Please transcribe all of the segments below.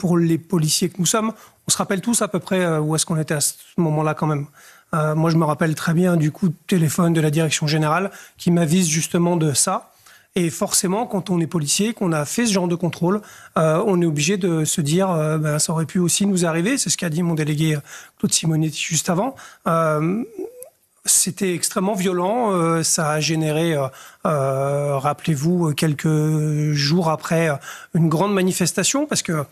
pour les policiers que nous sommes, on se rappelle tous à peu près où est-ce qu'on était à ce moment-là quand même. Moi, je me rappelle très bien du coup de téléphone de la direction générale qui m'avise justement de ça. Et forcément, quand on est policier, qu'on a fait ce genre de contrôle, on est obligé de se dire ça aurait pu aussi nous arriver. C'est ce qu'a dit mon délégué Claude Simonetti juste avant. C'était extrêmement violent. Ça a généré, rappelez-vous, quelques jours après, une grande manifestation, parce que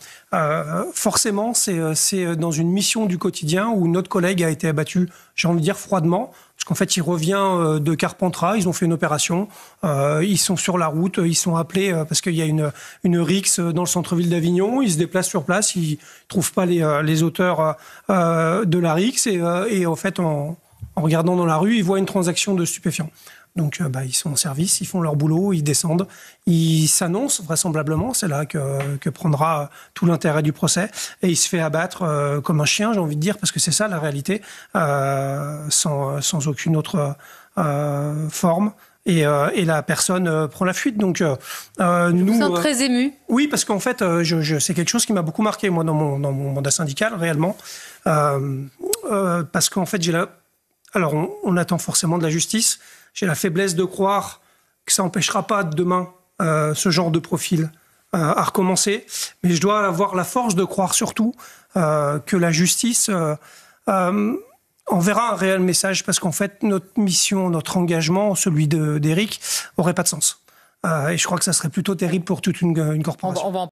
forcément, c'est dans une mission du quotidien où notre collègue a été abattu, j'ai envie de dire froidement, parce qu'en fait, il revient de Carpentras, ils ont fait une opération, ils sont sur la route, ils sont appelés parce qu'il y a une rixe dans le centre-ville d'Avignon, ils se déplacent sur place, ils trouvent pas les auteurs de la rixe, et en fait, en regardant dans la rue, ils voient une transaction de stupéfiants. Donc, ils sont en service, ils font leur boulot, ils descendent, ils s'annoncent vraisemblablement, c'est là que prendra tout l'intérêt du procès, et il se fait abattre comme un chien, j'ai envie de dire, parce que c'est ça la réalité, sans aucune autre forme. Et la personne prend la fuite. Donc, nous sommes très émus. Oui, parce qu'en fait, c'est quelque chose qui m'a beaucoup marqué, moi, dans mon mandat syndical, réellement. Parce qu'en fait, alors, on attend forcément de la justice. J'ai la faiblesse de croire que ça n'empêchera pas demain ce genre de profil à recommencer. Mais je dois avoir la force de croire surtout que la justice enverra un réel message, parce qu'en fait, notre mission, notre engagement, celui d'Éric, n'aurait pas de sens. Et je crois que ça serait plutôt terrible pour toute une corporation.